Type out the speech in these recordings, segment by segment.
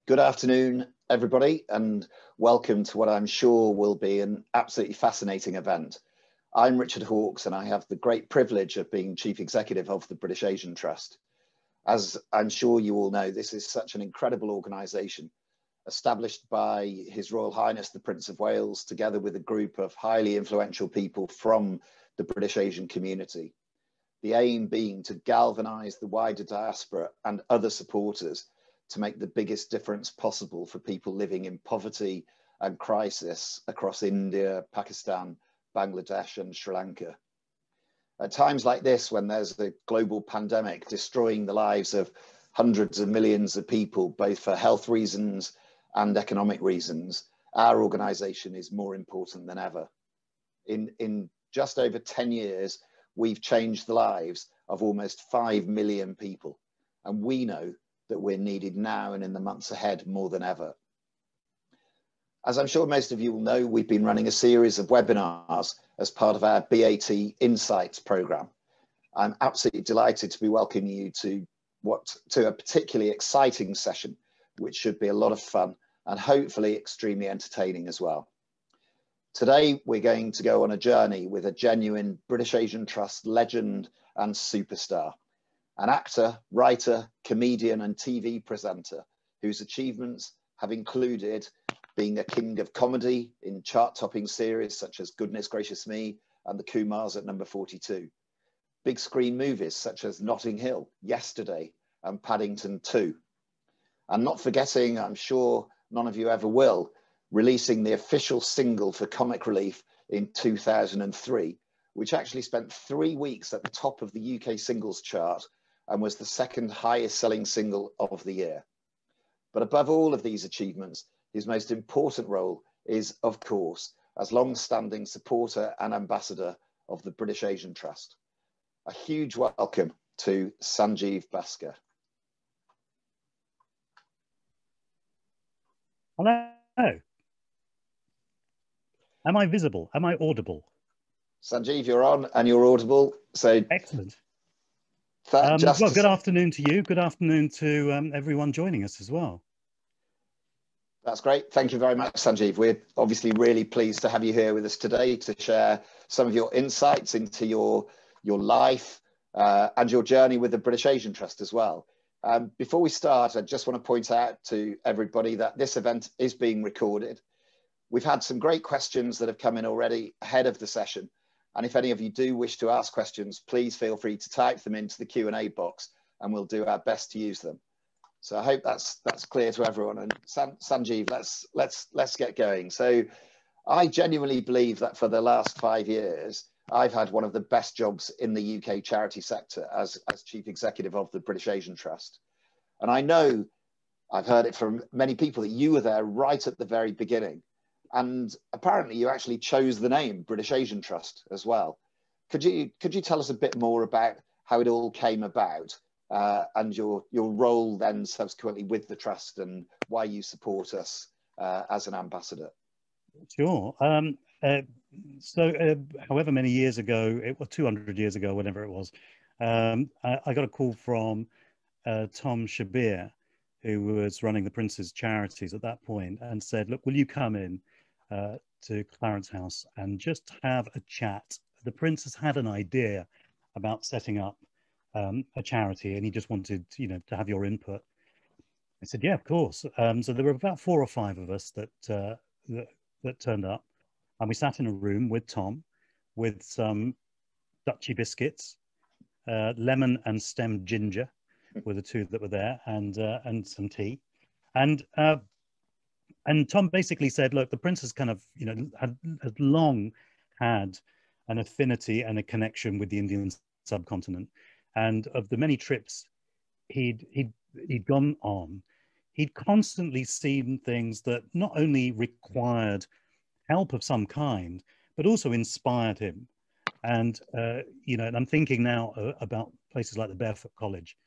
Good afternoon, everybody, and welcome to what I'm sure will be an absolutely fascinating event. I'm Richard Hawkes, and I have the great privilege of being Chief Executive of the British Asian Trust. As I'm sure you all know, this is such an incredible organisation, established by His Royal Highness the Prince of Wales, together with a group of highly influential people from the British Asian community. The aim being to galvanise the wider diaspora and other supporters to make the biggest difference possible for people living in poverty and crisis across India, Pakistan, Bangladesh and Sri Lanka. At times like this, when there's a global pandemic destroying the lives of hundreds of millions of people, both for health reasons and economic reasons, our organisation is more important than ever. In just over 10 years, we've changed the lives of almost 5 million people, and we know that we're needed now and in the months ahead more than ever. As I'm sure most of you will know, we've been running a series of webinars as part of our BAT Insights programme. I'm absolutely delighted to be welcoming you to a particularly exciting session, which should be a lot of fun and hopefully extremely entertaining as well. Today, we're going to go on a journey with a genuine British Asian Trust legend and superstar, an actor, writer, comedian and TV presenter whose achievements have included being a king of comedy in chart-topping series such as Goodness Gracious Me and The Kumars at number 42. Big screen movies such as Notting Hill, Yesterday and Paddington 2. And not forgetting, I'm sure none of you ever will, releasing the official single for Comic Relief in 2003, which actually spent 3 weeks at the top of the UK singles chart and was the second highest selling single of the year. But above all of these achievements, his most important role is, of course, as long-standing supporter and ambassador of the British Asian Trust. A huge welcome to Sanjeev Bhaskar. Hello. Am I visible? Am I audible? Sanjeev, you're on and you're audible. So excellent. Well, good afternoon to you. Good afternoon to everyone joining us as well. That's great. Thank you very much, Sanjeev. We're obviously really pleased to have you here with us today to share some of your insights into your life and your journey with the British Asian Trust as well. Before we start, I just want to point out to everybody that this event is being recorded. We've had some great questions that have come in already ahead of the session. And if any of you do wish to ask questions, please feel free to type them into the Q&A box and we'll do our best to use them. So I hope that's clear to everyone. And Sanjeev, let's get going. So I genuinely believe that for the last 5 years, I've had one of the best jobs in the UK charity sector as Chief Executive of the British Asian Trust. And I know, I've heard it from many people, that you were there right at the very beginning. And apparently you actually chose the name British Asian Trust as well. Could you tell us a bit more about how it all came about and your role then subsequently with the Trust and why you support us as an ambassador? Sure. However many years ago, it was 200 years ago, whenever it was, I got a call from Tom Shabir, who was running the Prince's Charities at that point, and said, look, will you come in to Clarence House and just have a chat? The Prince has had an idea about setting up a charity, and he just wanted, to have your input. I said, yeah, of course. So there were about 4 or 5 of us that turned up, and we sat in a room with Tom, with some Dutchy biscuits, lemon and stemmed ginger were the 2 that were there, and some tea, and Tom basically said, look, the Prince has kind of, had long had an affinity and a connection with the Indian subcontinent. And of the many trips he'd gone on, he'd constantly seen things that not only required help of some kind, but also inspired him. And, and I'm thinking now about places like the Barefoot College,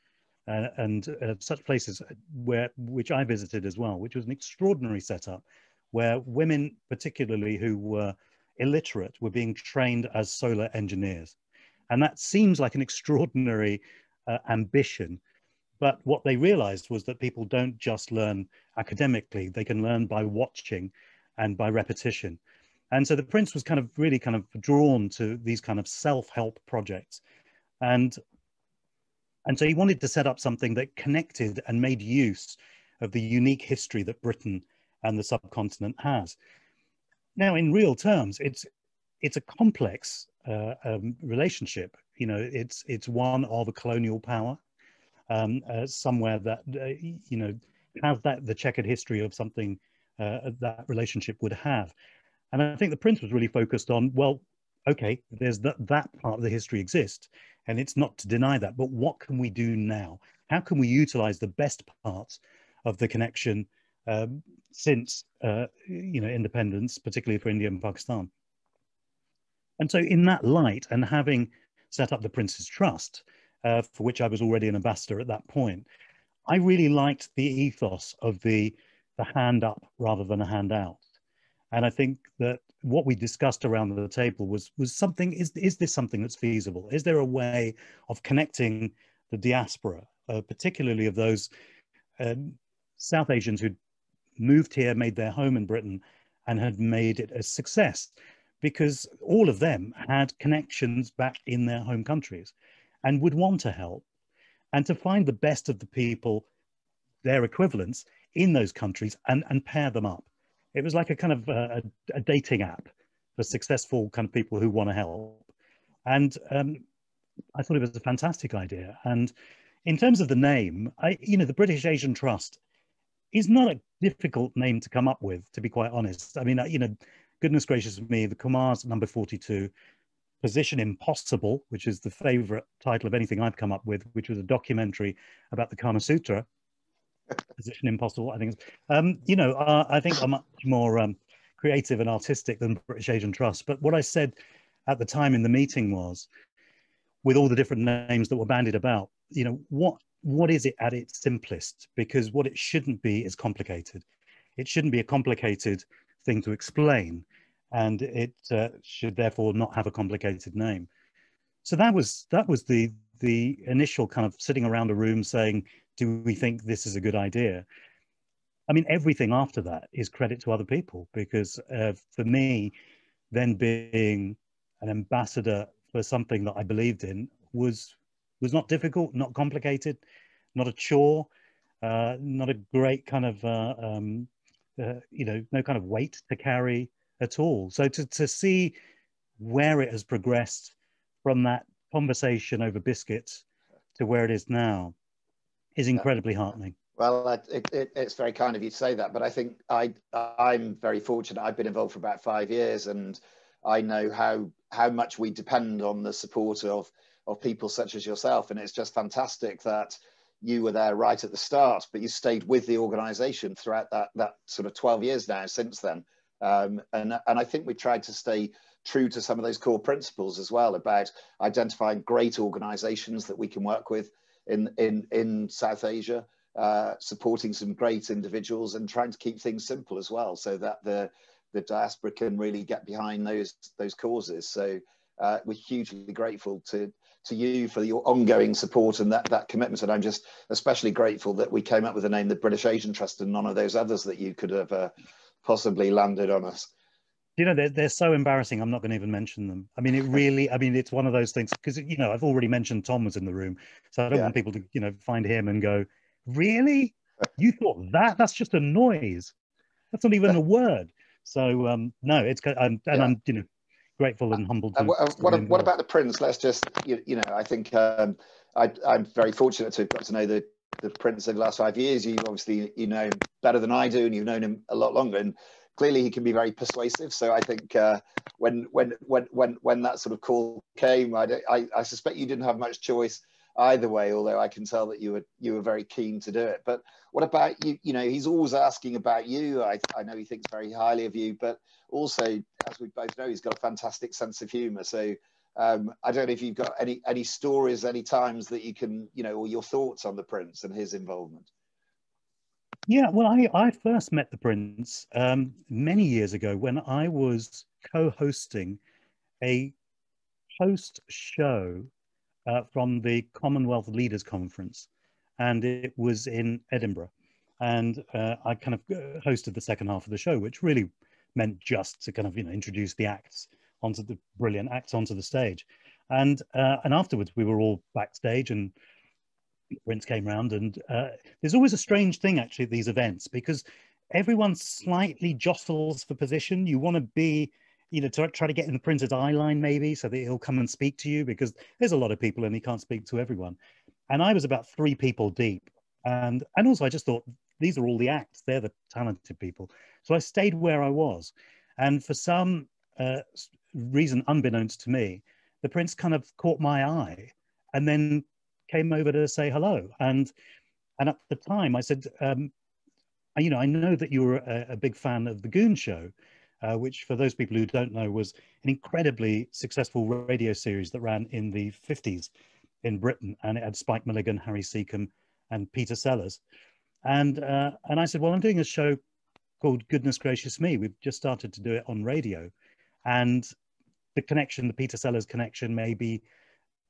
and such places which I visited as well, which was an extraordinary setup where women, particularly who were illiterate, were being trained as solar engineers. And that seems like an extraordinary ambition, But what they realized was that people don't just learn academically, they can learn by watching and by repetition. And so the prince was kind of really kind of drawn to these kind of self-help projects. And so he wanted to set up something that connected and made use of the unique history that Britain and the subcontinent has. Now, in real terms, it's a complex relationship. You know, it's one of a colonial power, somewhere that you know, has that the checkered history of something that relationship would have. And I think the prince was really focused on, well, okay, there's that part of the history exists, and it's not to deny that, but what can we do now? How can we utilize the best parts of the connection since you know, independence, particularly for India and Pakistan? And so in that light, and having set up the Prince's Trust, for which I was already an ambassador at that point, I really liked the ethos of the hand up rather than a hand out. And I think that what we discussed around the table was something, is this something that's feasible? Is there a way of connecting the diaspora, particularly of those South Asians who'd moved here, made their home in Britain, and had made it a success? Because all of them had connections back in their home countries and would want to help, and to find the best of the people, their equivalents in those countries, and pair them up. It was like a kind of a dating app for successful kind of people who want to help. And I thought it was a fantastic idea. And in terms of the name, you know, the British Asian Trust is not a difficult name to come up with, to be quite honest. I mean, you know, goodness gracious me, the Kumar's number 42, Position Impossible, which is the favorite title of anything I've come up with, which was a documentary about the Kama Sutra. Position Impossible, I think. You know, I think I'm much more creative and artistic than British Asian Trust. But what I said at the time in the meeting was, with all the different names that were bandied about, you know, what is it at its simplest? Because what it shouldn't be is complicated. It shouldn't be a complicated thing to explain, and it should therefore not have a complicated name. So that was the initial kind of sitting around a room saying, do we think this is a good idea? I mean, everything after that is credit to other people, because for me, then being an ambassador for something that I believed in was not difficult, not complicated, not a chore, not a great kind of, you know, no kind of weight to carry at all. So to see where it has progressed from that conversation over biscuits to where it is now is incredibly heartening. Well, it's very kind of you to say that, but I think I'm very fortunate. I've been involved for about 5 years, and I know how much we depend on the support of people such as yourself. And it's just fantastic that you were there right at the start, but you stayed with the organisation throughout that sort of 12 years now since then. And I think we tried to stay true to some of those core principles as well, about identifying great organisations that we can work with in South Asia, supporting some great individuals, and trying to keep things simple as well, so that the diaspora can really get behind those causes. So we're hugely grateful to you for your ongoing support and that commitment. And I'm just especially grateful that we came up with the name the British Asian Trust and none of those others that you could have possibly landed on us. You know, they're so embarrassing, I'm not going to even mention them. I mean, it's one of those things, because, you know, I've already mentioned Tom was in the room, so I don't want people to, you know, find him and go, really? You thought that? That's just a noise. That's not even a word. So, no, I'm, you know, grateful and humbled. What about the Prince? Let's just, you know, I think I'm very fortunate to have got to know the Prince over the last 5 years. You obviously, you know him better than I do, and you've known him a lot longer, and clearly he can be very persuasive. So I think when that sort of call came, I suspect you didn't have much choice either way, although I can tell that you were very keen to do it. But what about you? You know, he's always asking about you. I know he thinks very highly of you, but also, as we both know, he's got a fantastic sense of humor. So I don't know if you've got any stories, any times that you can, you know, or your thoughts on the Prince and his involvement. Yeah, well, I first met the Prince many years ago when I was co-hosting a post show from the Commonwealth Leaders Conference. and it was in Edinburgh. And I kind of hosted the second half of the show, which really meant just to kind of, introduce the acts onto the brilliant acts onto the stage. And afterwards we were all backstage, and Prince came round, and there's always a strange thing actually at these events, because everyone slightly jostles for position. You want to be, to try to get in the Prince's eye line maybe, so that he'll come and speak to you, because there's a lot of people and he can't speak to everyone. And I was about 3 people deep. And also I just thought, these are all the acts, they're the talented people. So I stayed where I was. And for some reason, unbeknownst to me, the Prince kind of caught my eye and then came over to say hello. And at the time I said, I know that you were a big fan of The Goon Show, which for those people who don't know was an incredibly successful radio series that ran in the 50s in Britain. And it had Spike Milligan, Harry Seacombe and Peter Sellers. And I said, well, I'm doing a show called Goodness Gracious Me. We've just started to do it on radio. And the connection, the Peter Sellers connection may be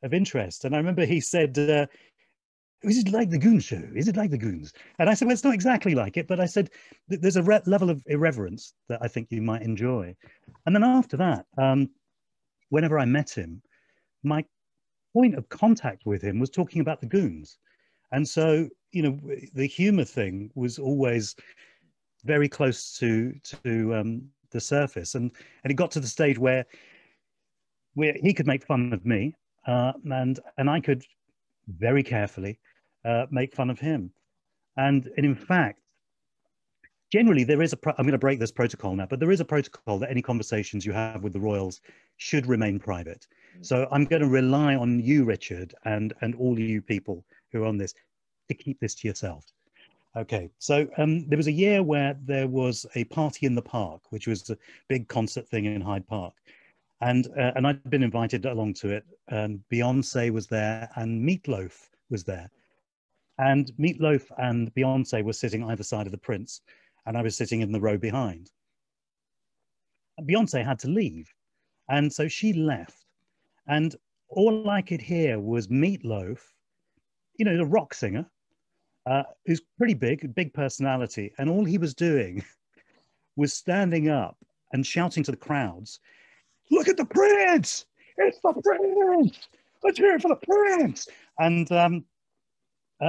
of interest. And I remember he said, is it like The Goon Show? Is it like The Goons? And I said, well, it's not exactly like it, but I said, there's a level of irreverence that I think you might enjoy. And then after that, whenever I met him, my point of contact with him was talking about the Goons. And so, the humor thing was always very close to the surface. And it got to the stage where he could make fun of me, and I could very carefully make fun of him. And in fact, generally there is I'm going to break this protocol now, but there is a protocol that any conversations you have with the royals should remain private. So I'm going to rely on you, Richard, and all you people who are on this, to keep this to yourself. Okay, so there was a year where there was a party in the park, which was a big concert thing in Hyde Park. And I'd been invited along to it, and Beyonce was there and Meatloaf was there. And Meatloaf and Beyonce were sitting either side of the Prince, and I was sitting in the row behind. And Beyonce had to leave, and so she left. And all I could hear was Meatloaf, the rock singer, who's pretty big personality, and all he was doing was standing up and shouting to the crowds, "Look at the Prince! It's the Prince! Let's hear it for the Prince!" And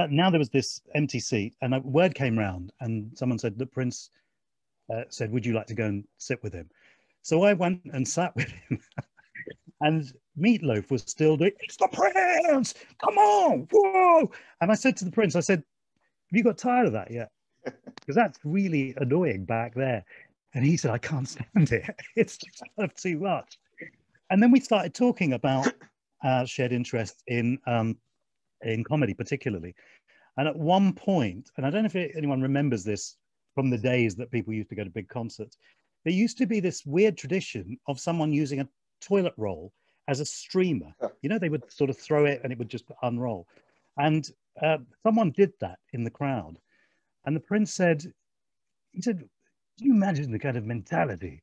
now there was this empty seat, and a word came round, and someone said, the Prince said, would you like to go and sit with him? So I went and sat with him, and Meatloaf was still doing, "It's the Prince! Come on! Whoa!" And I said to the Prince, I said, have you got tired of that yet? Because that's really annoying back there. And he said, I can't stand it. It's just kind of too much. And then we started talking about our shared interest in comedy particularly. And at one point, and I don't know if anyone remembers this from the days that people used to go to big concerts, there used to be this weird tradition of someone using a toilet roll as a streamer. They would sort of throw it and it would just unroll. And someone did that in the crowd. And the Prince said, do you imagine the kind of mentality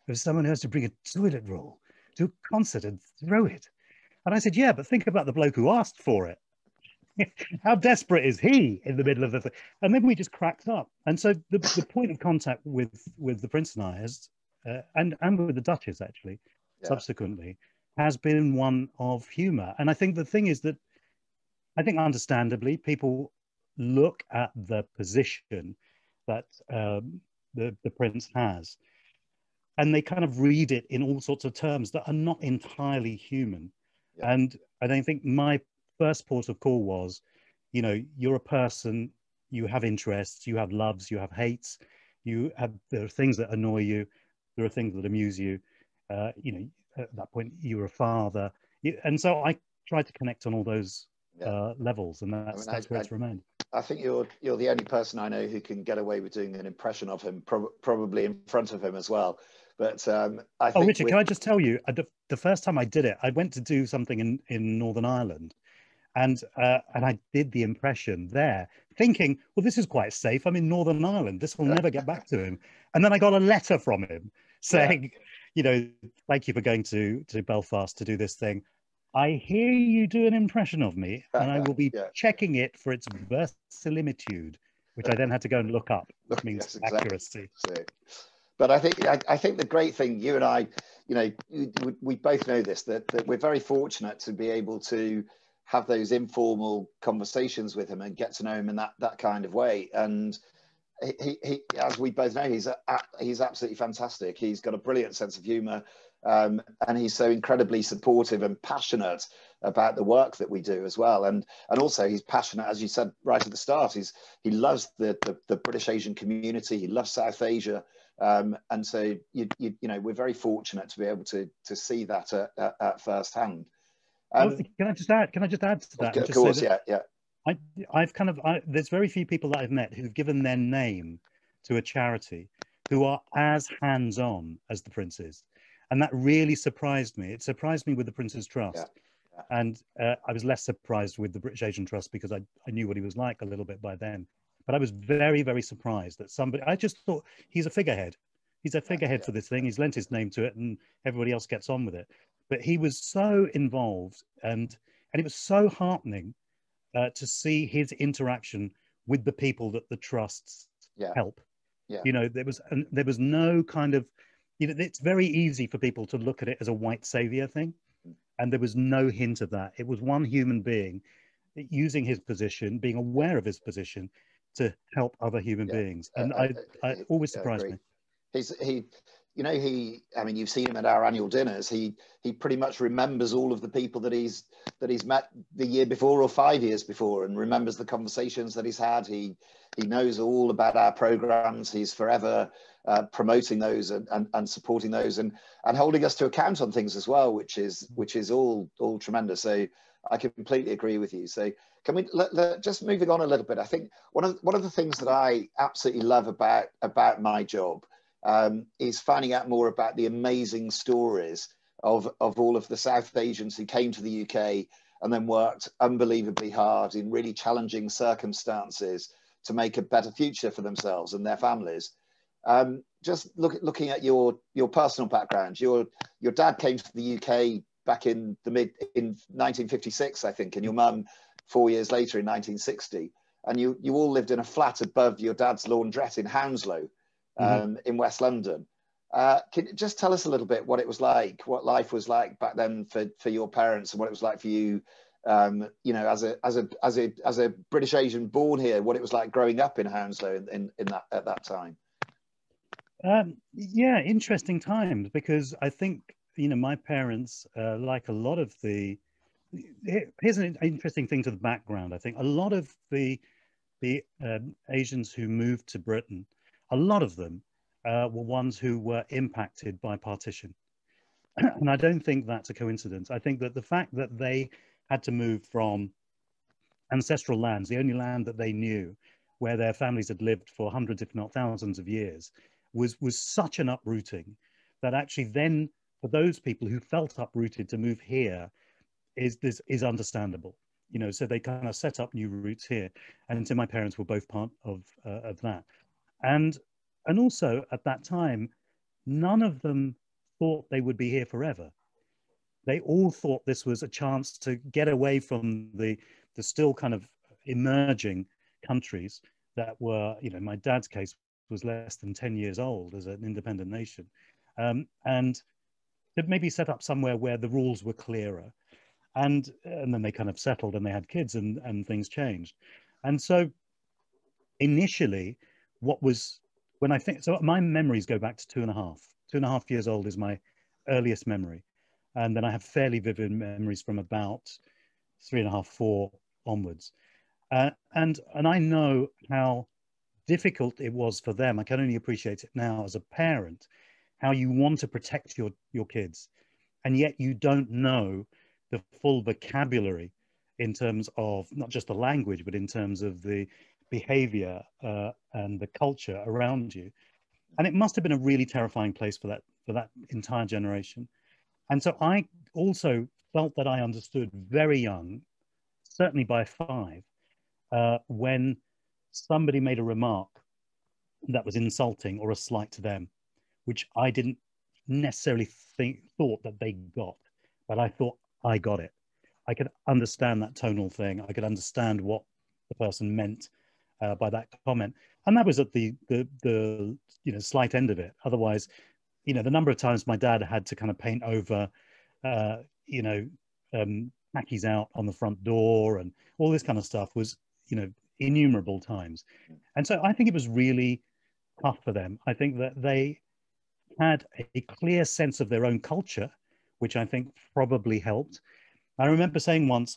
of someone who has to bring a toilet roll to a concert and throw it? And I said, yeah, but think about the bloke who asked for it. How desperate is he in the middle of the thing? And then we just cracked up. And so the point of contact with the Prince and I has, and with the Duchess actually, subsequently, has been one of humor. And I think the thing is that, I think understandably, people look at the position that the Prince has, and they kind of read it in all sorts of terms that are not entirely human. And I think my first port of call was, you're a person, you have interests, you have loves, you have hates, there are things that annoy you, there are things that amuse you. At that point, you're a father. And so I tried to connect on all those levels, and that's where it's remained. I think you're the only person I know who can get away with doing an impression of him, probably in front of him as well. But I think Richard, can I just tell you, the first time I did it, I went to do something in Northern Ireland, and I did the impression there, thinking, well, this is quite safe. I'm in Northern Ireland. This will never get back to him. And then I got a letter from him saying, thank you for going to Belfast to do this thing. I hear you do an impression of me, and I will be Yeah. checking it for its verisimilitude, which I then had to go and look up, which means Yes, exactly. accuracy. So, but I think the great thing, you and I, you know, we both know this, that we're very fortunate to be able to have those informal conversations with him and get to know him in that kind of way. And he as we both know, he's absolutely fantastic. He's got a brilliant sense of humour, and he's so incredibly supportive and passionate about the work that we do as well. And also he's passionate, as you said right at the start. He loves the British Asian community. He loves South Asia. And so you know, we're very fortunate to be able to see that at first hand. Can I just add? Can I just add to that? Of course, yeah. There's very few people that I've met who've given their name to a charity who are as hands-on as the Prince is, and that really surprised me. It surprised me with the Prince's Trust, and I was less surprised with the British Asian Trust because I knew what he was like a little bit by then. But I was very, very surprised that somebody. I just thought he's a figurehead. He's a figurehead for this thing. He's lent his name to it, and everybody else gets on with it. But he was so involved, and it was so heartening to see his interaction with the people that the trusts help. You know, there was no kind of, you know, it's very easy for people to look at it as a white savior thing, and there was no hint of that. It was one human being using his position, being aware of his position, to help other human beings, and I always surprised me. I mean, you've seen him at our annual dinners. He pretty much remembers all of the people that he's met the year before or 5 years before, and remembers the conversations that he's had. He knows all about our programs. He's forever promoting those and supporting those, and holding us to account on things as well, which is all tremendous. So I completely agree with you. So can we just moving on a little bit? I think one of the things that I absolutely love about my job is finding out more about the amazing stories of all of the South Asians who came to the UK and then worked unbelievably hard in really challenging circumstances to make a better future for themselves and their families. Just looking at your personal background, your dad came to the UK back in 1956, I think, and your mum 4 years later in 1960, and you all lived in a flat above your dad's laundrette in Hounslow. In West London. Can you just tell us a little bit what it was like, what life was like back then for your parents, and what it was like for you, you know, as a British Asian born here, what it was like growing up in Hounslow at that time? Yeah, interesting times, because I think, you know, my parents, like a lot of here's an interesting thing to the background. I think a lot of the Asians who moved to Britain, a lot of them were ones who were impacted by partition. And I don't think that's a coincidence. I think that the fact that they had to move from ancestral lands, the only land that they knew, where their families had lived for hundreds, if not thousands of years, was such an uprooting that actually then, for those people who felt uprooted, to move here is understandable. You know, so they kind of set up new roots here. And so my parents were both part of that. And also at that time, none of them thought they would be here forever. They all thought this was a chance to get away from the still kind of emerging countries that were, you know, in my dad's case was less than 10 years old as an independent nation. And to maybe set up somewhere where the rules were clearer. And then they kind of settled and they had kids and things changed. And so initially, when I think, so my memories go back to 2.5 years old is my earliest memory. And then I have fairly vivid memories from about 3.5, 4 onwards. And I know how difficult it was for them. I can only appreciate it now as a parent, how you want to protect your kids, and yet you don't know the full vocabulary in terms of not just the language, but in terms of the behavior and the culture around you. And it must have been a really terrifying place for that entire generation. And so I also felt that I understood very young, certainly by 5, when somebody made a remark that was insulting or a slight to them, which I didn't necessarily thought that they got, but I thought I got it. I could understand that tonal thing. I could understand what the person meant by that comment. And that was at the slight end of it. Otherwise, the number of times my dad had to kind of paint over, khakis out on the front door and all this kind of stuff was, innumerable times. And so I think it was really tough for them. I think that they had a clear sense of their own culture, which I think probably helped. I remember saying once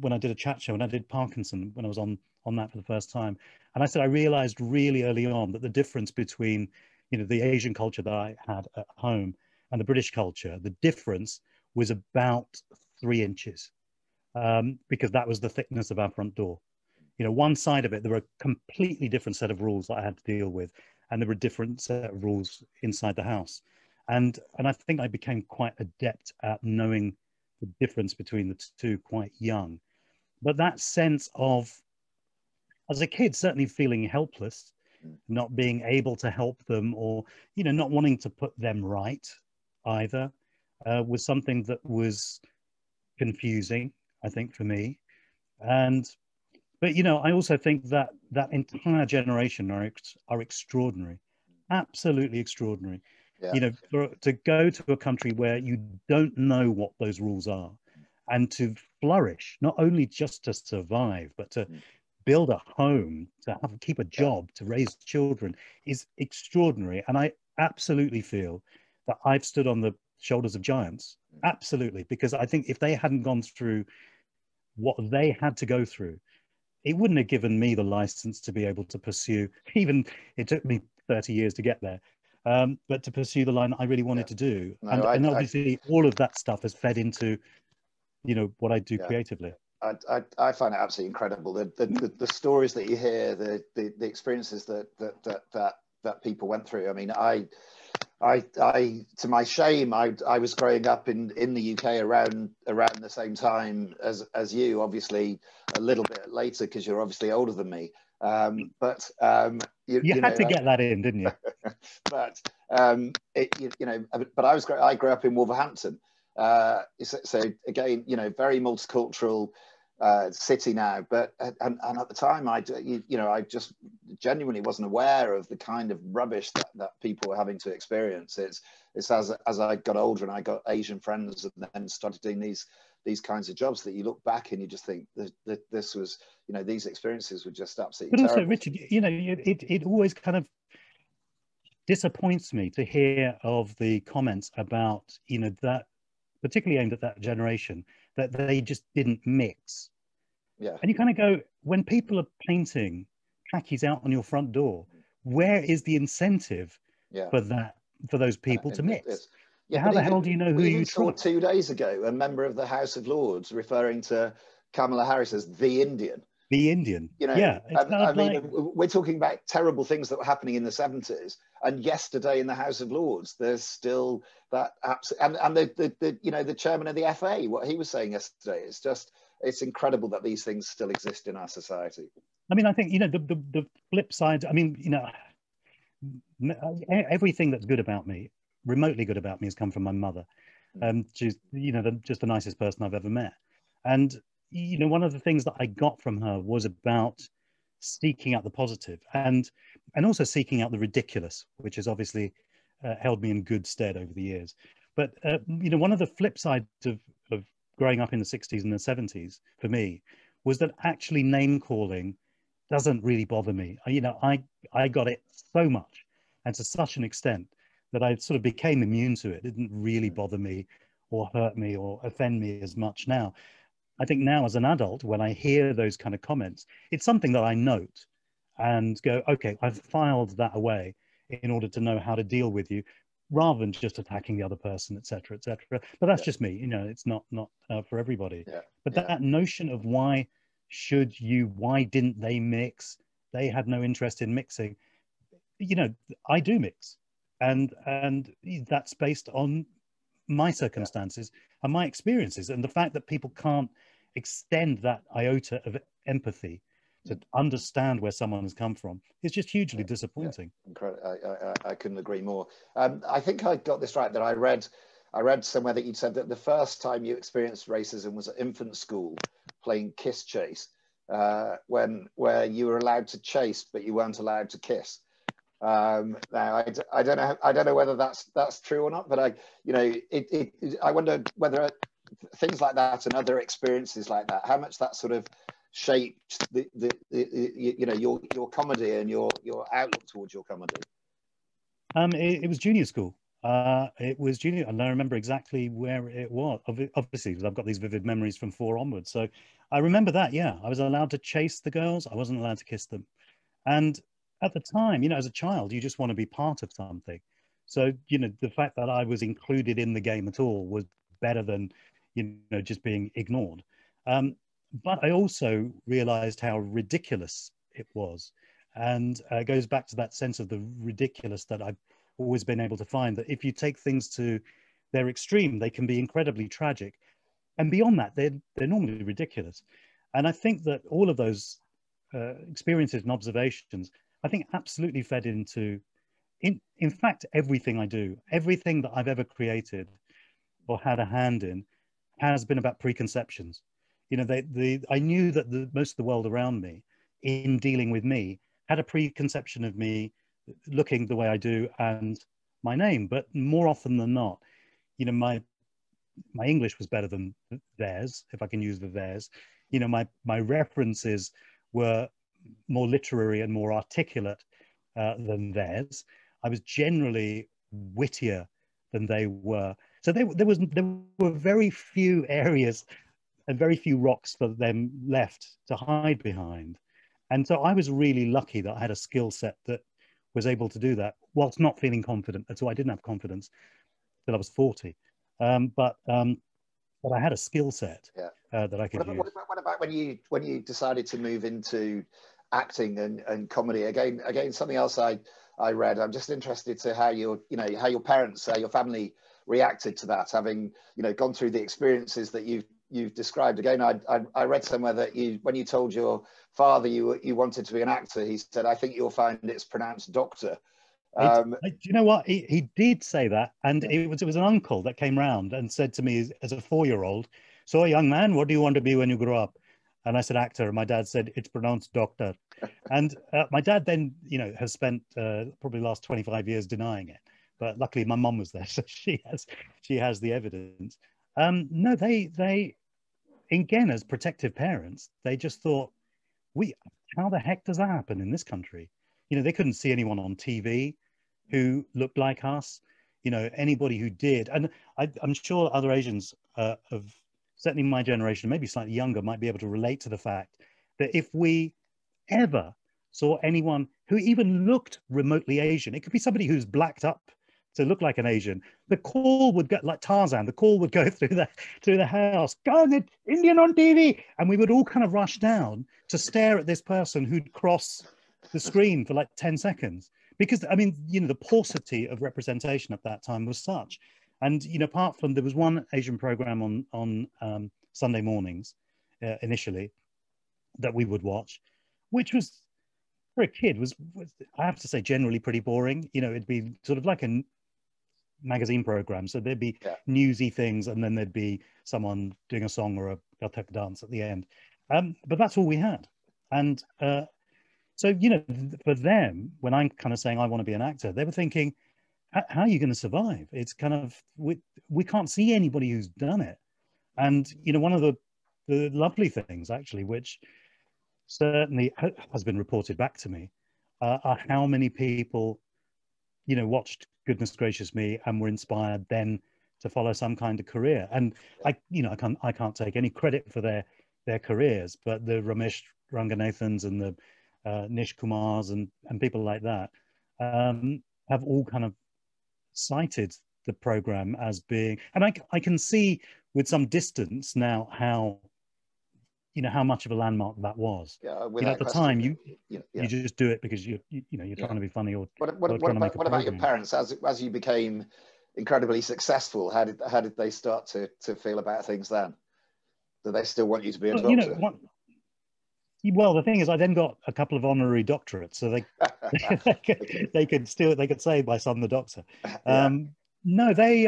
when I did a chat show, and I did Parkinson when I was on that for the first time, and I said I realized really early on that the difference between the Asian culture that I had at home and the British culture, the difference was about 3 inches, because that was the thickness of our front door. One side of it, there were a completely different set of rules that I had to deal with, and there were a different set of rules inside the house. And I think I became quite adept at knowing the difference between the two quite young. But that sense of, as a kid, certainly feeling helpless, not being able to help them, or, not wanting to put them right either, was something that was confusing, I think, for me. But, I also think that that entire generation are extraordinary, absolutely extraordinary. Yeah. To go to a country where you don't know what those rules are, and to flourish, not only just to survive, but to build a home, to keep a job, to raise children, is extraordinary. And I absolutely feel that I've stood on the shoulders of giants, absolutely, because I think if they hadn't gone through what they had to go through, it wouldn't have given me the license to be able to pursue, even it took me 30 years to get there, but to pursue the line I really wanted to do. No, and obviously all of that stuff has fed into, what I do creatively. I find it absolutely incredible. The stories that you hear, the experiences that people went through. I mean, I to my shame, I was growing up in the UK around the same time as you, obviously a little bit later because you're obviously older than me. But you had to get that in, didn't you? But but I grew up in Wolverhampton. So again, very multicultural city now, but and at the time I just genuinely wasn't aware of the kind of rubbish that people were having to experience. It's as I got older and I got Asian friends and then started doing these kinds of jobs that you look back and you just think that this was, these experiences were just absolutely terrible. Also, Richard, it always kind of disappoints me to hear of the comments about, that particularly aimed at that generation, that they just didn't mix. Yeah. And you kind of go, when people are painting khakis out on your front door, where is the incentive for those people to mix? How the hell do you know who you saw 2 days ago a member of the House of Lords referring to Kamala Harris as the Indian. The Indian. I mean, we're talking about terrible things that were happening in the 70s, and yesterday in the House of Lords, there's still that and the chairman of the FA, what he was saying yesterday, it's incredible that these things still exist in our society. I mean, I think the flip side. I mean, everything that's good about me, remotely good about me, has come from my mother. She's just the nicest person I've ever met, and one of the things that I got from her was about seeking out the positive and also seeking out the ridiculous, which has obviously held me in good stead over the years. But one of the flip sides of growing up in the 60s and the 70s for me was that actually name calling doesn't really bother me. I got it so much and to such an extent that I sort of became immune to it. It didn't really bother me or hurt me or offend me as much now. I think now as an adult, when I hear those kind of comments, it's something that I note and go, okay, I've filed that away in order to know how to deal with you, rather than just attacking the other person, etc., etc. But that's just me. It's not for everybody. But that notion of why didn't they mix? They had no interest in mixing. I do mix, and that's based on my circumstances and my experiences, and the fact that people can't extend that iota of empathy to understand where someone has come from is just hugely disappointing. Incredible. I couldn't agree more. I think I got this right, that I read I read somewhere that you said that the first time you experienced racism was at infant school, playing kiss chase, where you were allowed to chase, but you weren't allowed to kiss. Now I don't know whether that's true or not, but I wonder whether things like that and other experiences like that, how much that sort of shaped your comedy and your outlook towards your comedy. It was junior school. It was junior, and I remember exactly where it was. Obviously, because I've got these vivid memories from 4 onwards. So I remember that. Yeah, I was allowed to chase the girls. I wasn't allowed to kiss them. And at the time, as a child, you just want to be part of something. So, the fact that I was included in the game at all was better than, just being ignored. But I also realized how ridiculous it was. And it goes back to that sense of the ridiculous that I've always been able to find, that if you take things to their extreme, they can be incredibly tragic. And beyond that, they're normally ridiculous. And I think that all of those experiences and observations, I think absolutely fed into, in fact, everything I do, everything that I've ever created or had a hand in has been about preconceptions. I knew that most of the world around me, in dealing with me, had a preconception of me looking the way I do and my name. But more often than not, my English was better than theirs, if I can use the theirs. My references were more literary and more articulate than theirs. I was generally wittier than they were. So there were very few areas and very few rocks for them left to hide behind. And so I was really lucky that I had a skill set that was able to do that whilst not feeling confident at all. I didn't have confidence till I was 40. But I had a skill set that I could use. What about when you decided to move into acting and comedy? Again, something else I read. I'm just interested to how your parents, your family reacted to that, having gone through the experiences that you've described. Again, I read somewhere that when you told your father you wanted to be an actor, he said, "I think you'll find it's pronounced doctor." Do you know what? He did say that, and it was an uncle that came round and said to me as a 4-year-old, "So, young man, what do you want to be when you grow up?" And I said, "Actor." And my dad said, "It's pronounced doctor." And my dad then, has spent probably the last 25 years denying it. But luckily, my mum was there, so she has the evidence. No, they again, as protective parents, they just thought, how the heck does that happen in this country? They couldn't see anyone on TV who looked like us, anybody who did. And I'm sure other Asians of certainly my generation, maybe slightly younger, might be able to relate to the fact that if we ever saw anyone who even looked remotely Asian, it could be somebody who's blacked up to look like an Asian, the call would go, like Tarzan, the call would go through the house, "Go, Indian on TV," and we would all kind of rush down to stare at this person who'd cross the screen for like 10 seconds. Because, the paucity of representation at that time was such. And, apart from, there was one Asian program on Sunday mornings initially that we would watch, which was, for a kid, was I have to say, generally pretty boring. It'd be sort of like a magazine program. So there'd be newsy things, and then there'd be someone doing a song or a Kathak dance at the end. But that's all we had. And so, for them, when I'm kind of saying I want to be an actor, they were thinking, how are you going to survive? It's kind of, we can't see anybody who's done it. And, one of the lovely things, actually, which certainly has been reported back to me, are how many people, watched Goodness Gracious Me and were inspired then to follow some kind of career. And I can't take any credit for their careers, but the Ramesh Ranganathans and the Nish Kumars and people like that have all kind of cited the program as being, and I can see with some distance now how much of a landmark that was. At the time you just do it because you're trying to be funny or what about your parents as you became incredibly successful? How did they start to feel about things then? Do they still want you to be a doctor? Well, the thing is, I then got a couple of honorary doctorates, so they could say my son the doctor. No, they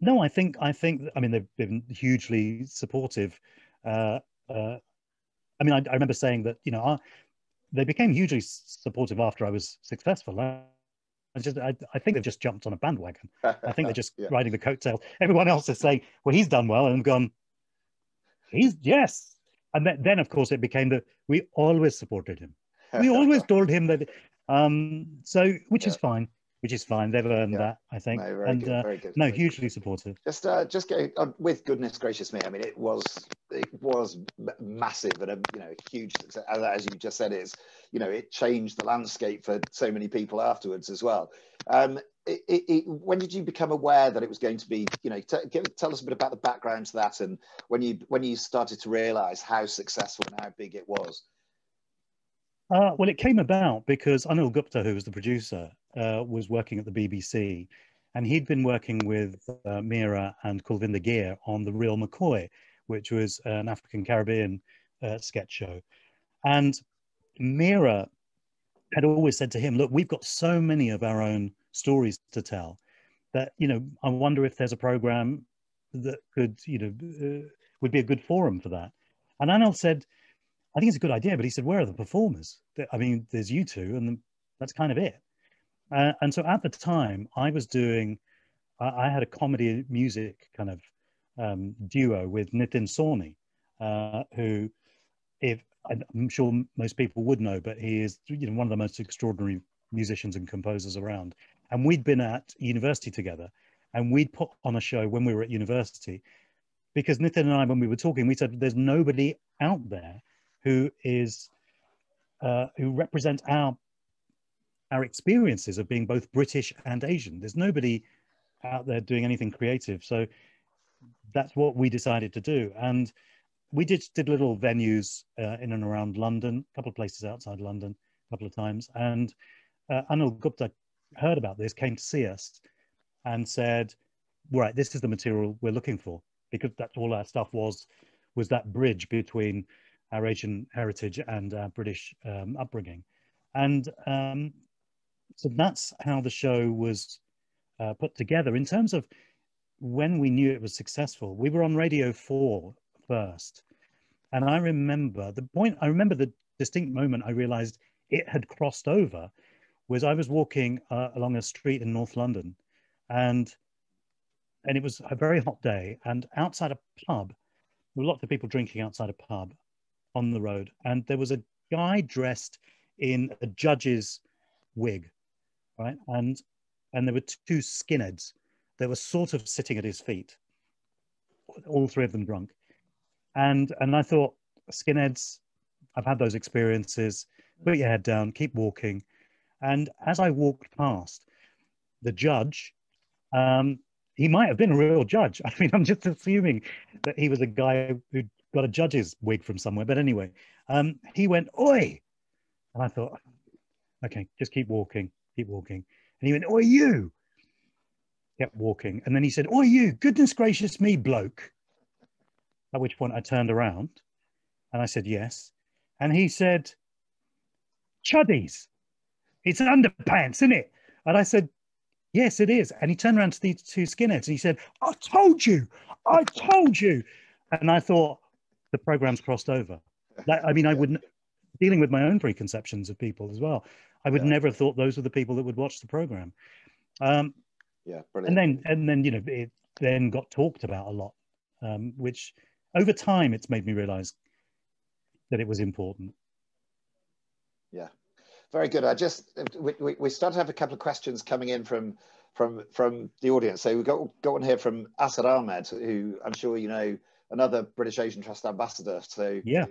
No, I mean, they've been hugely supportive. Uh, I mean, I remember saying that, you know, they became hugely supportive after I was successful. I think they've just jumped on a bandwagon. I think they're just Yeah. riding the coattails. Everyone else is saying, well, he's done well, and I'm gone, yes. And then of course, it became that we always supported him. We always told him that, so, which Yeah. is fine, which is fine. They've earned Yeah. that, I think. No, very And good, very good. no, hugely supportive. Just going with goodness gracious me. I mean, it was massive and a huge success. As you just said, it's it changed the landscape for so many people afterwards as well. When did you become aware that it was going to be? Tell us a bit about the background to that, and when you started to realise how successful and how big it was. Well, it came about because Anil Gupta, who was the producer, was working at the BBC, and he'd been working with Meera and Kulvinder Gier on The Real McCoy, which was an African Caribbean sketch show. And Meera had always said to him, look, we've got so many of our own stories to tell that, I wonder if there's a program that could, would be a good forum for that. And Anil said, I think it's a good idea, but he said, where are the performers? I mean, there's you two, and that's kind of it. And so at the time, I had a comedy music kind of duo with Nitin Sawhney, who, I'm sure most people would know, but he is one of the most extraordinary musicians and composers around. And we'd been at university together, and we'd put on a show when we were at university, because Nitin and I, when we were talking, we said, there's nobody out there who represents our experiences of being both British and Asian. There's nobody out there doing anything creative. So that's what we decided to do. And we did little venues in and around London, a couple of places outside London, a couple of times. And Anil Gupta heard about this, came to see us and said, right, this is the material we're looking for, because that's all our stuff was that bridge between our Asian heritage and our British upbringing. And so that's how the show was put together. In terms of when we knew it was successful, we were on Radio 4 first. And I remember the distinct moment I realized it had crossed over was I was walking along a street in North London, and it was a very hot day, and outside a pub, there were lots of people drinking outside a pub on the road, and there was a guy dressed in a judge's wig, right? And there were two skinheads that were sort of sitting at his feet, all three of them drunk. And I thought, skinheads, I've had those experiences, put your head down, keep walking. And as I walked past the judge, he might have been a real judge. I mean, I'm just assuming that he was a guy who got a judge's wig from somewhere. But anyway, he went, oi. And I thought, okay, just keep walking, keep walking. And he went, oi, you. Kept walking. And then he said, oi, you, goodness gracious me, bloke. At which point I turned around and I said, yes. And he said, chuddies. It's underpants, isn't it? And I said, yes, it is. And he turned around to these two skinheads and he said, I told you. And I thought, the program's crossed over. I mean, I wouldn't, dealing with my own preconceptions of people as well, I would never have thought those were the people that would watch the program. Yeah, brilliant. And then, it then got talked about a lot, which over time, it's made me realize that it was important. Yeah, very good. We start to have a couple of questions coming in from the audience. So we got one here from Asad Ahmed, who I'm sure you know, another British Asian Trust ambassador. So yeah,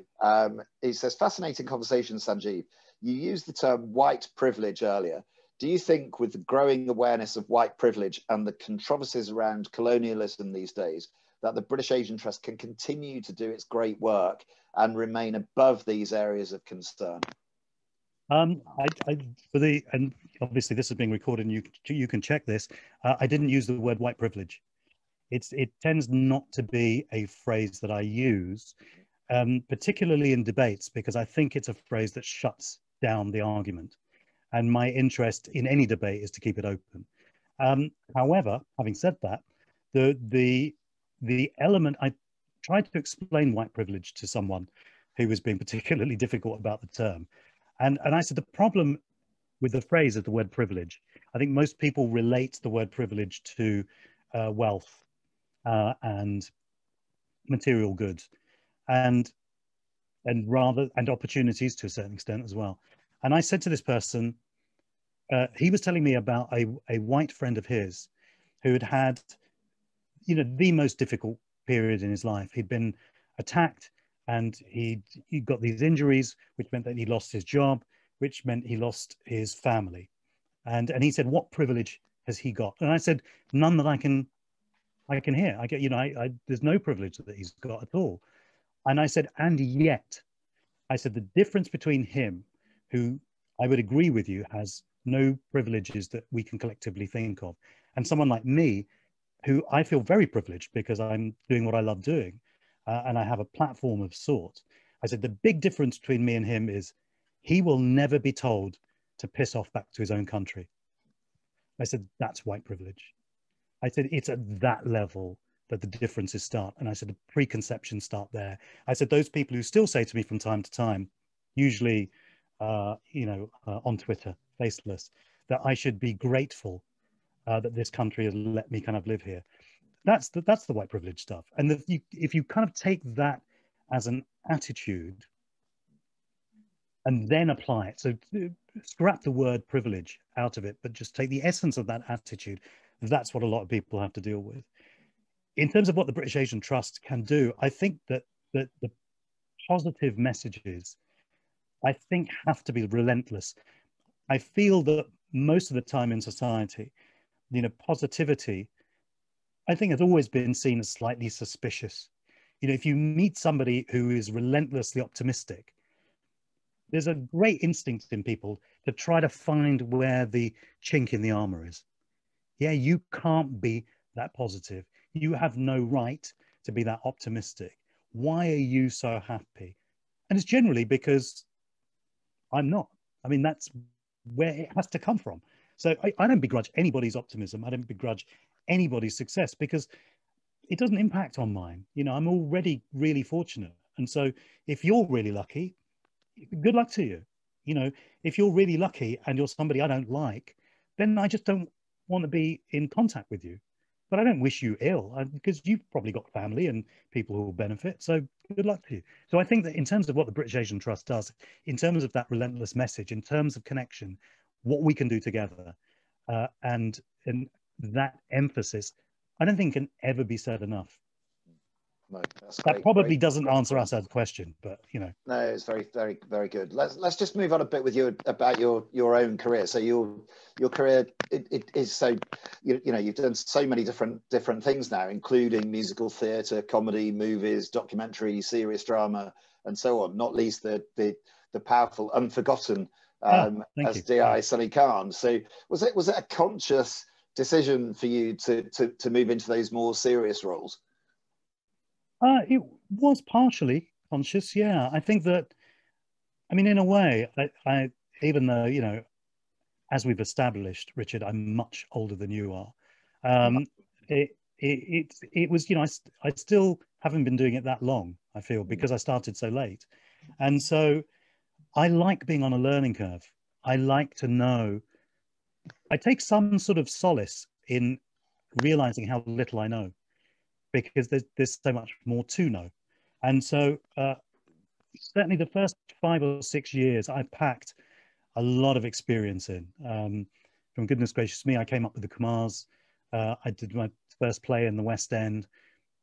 he says, fascinating conversation, Sanjeev. You used the term white privilege earlier. Do you think with the growing awareness of white privilege and the controversies around colonialism these days, that the British Asian Trust can continue to do its great work and remain above these areas of concern? and obviously this is being recorded and you can check this. I didn't use the word white privilege. It tends not to be a phrase that I use, particularly in debates, because I think it's a phrase that shuts down the argument. And my interest in any debate is to keep it open. However, having said that, the element, I tried to explain white privilege to someone who was being particularly difficult about the term. And I said, the problem with the phrase of the word privilege, I think most people relate the word privilege to wealth and material goods and opportunities to a certain extent as well. And I said to this person, he was telling me about a white friend of his who had had, you know, the most difficult period in his life. He'd been attacked and he got these injuries, which meant that he lost his job, which meant he lost his family. And he said, what privilege has he got? And I said, none that I can hear. I get, you know, there's no privilege that he's got at all. And I said, and yet, I said, the difference between him, who I would agree with you has no privileges that we can collectively think of, and someone like me, who I feel very privileged because I'm doing what I love doing, and I have a platform of sorts. I said, the big difference between me and him is he will never be told to piss off back to his own country. I said, that's white privilege. I said, it's at that level that the differences start. And I said, the preconceptions start there. I said, those people who still say to me from time to time, usually, on Twitter, faceless, that I should be grateful that this country has let me kind of live here. That's the white privilege stuff. And if you kind of take that as an attitude and then apply it, so scrap the word privilege out of it, but just take the essence of that attitude, that's what a lot of people have to deal with. In terms of what the British Asian Trust can do, I think that the positive messages, I think, have to be relentless. I feel that most of the time in society, you know, positivity, I think, has always been seen as slightly suspicious. You know, if you meet somebody who is relentlessly optimistic, there's a great instinct in people to try to find where the chink in the armor is. Yeah, you can't be that positive. You have no right to be that optimistic. Why are you so happy? And it's generally because I'm not. I mean, that's where it has to come from. So I don't begrudge anybody's optimism. I don't begrudge anybody's success because it doesn't impact on mine. You know, I'm already really fortunate. And so if you're really lucky, good luck to you. You know, if you're really lucky and you're somebody I don't like, then I just don't want to be in contact with you. But I don't wish you ill because you've probably got family and people who will benefit. So good luck to you. So I think that in terms of what the British Asian Trust does, in terms of that relentless message, in terms of connection, what we can do together, and that emphasis, I don't think can ever be said enough. No, that's that great, probably great, doesn't great answer point. us as a question, but you know. No, it's very, very, very good. Let's just move on a bit with you about your own career. So your career it is so you know you've done so many different things now, including musical theatre, comedy, movies, documentary, serious drama, and so on. Not least the powerful Unforgotten as D.I. Sunny Khan. So was it a conscious decision for you to move into those more serious roles? It was partially conscious, yeah. I think that, I mean, in a way, I even though, you know, as we've established, Richard, I'm much older than you are. It was, you know, I still haven't been doing it that long, I feel, because I started so late. And so I like being on a learning curve. I like to know, I take some sort of solace in realizing how little I know, because there's so much more to know. And so certainly the first 5 or 6 years, I packed a lot of experience in. From goodness gracious me, I came up with the Kumars. I did my first play in the West End,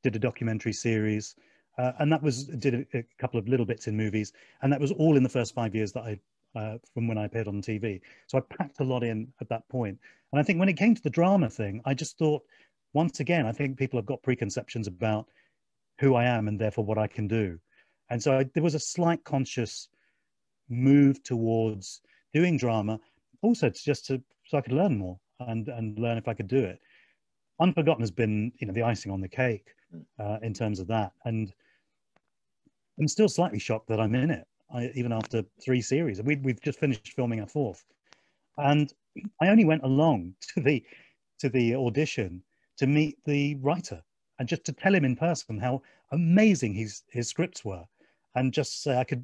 did a documentary series, and did a couple of little bits in movies. And that was all in the first 5 years that from when I appeared on TV. So I packed a lot in at that point. And I think when it came to the drama thing, I just thought, once again, I think people have got preconceptions about who I am and therefore what I can do. And so there was a slight conscious move towards doing drama, also so I could learn more and learn if I could do it. Unforgotten has been, you know, the icing on the cake in terms of that. And I'm still slightly shocked that I'm in it, even after 3 series. We've just finished filming our 4th. And I only went along to the audition to meet the writer and just to tell him in person how amazing his scripts were, and just say I'd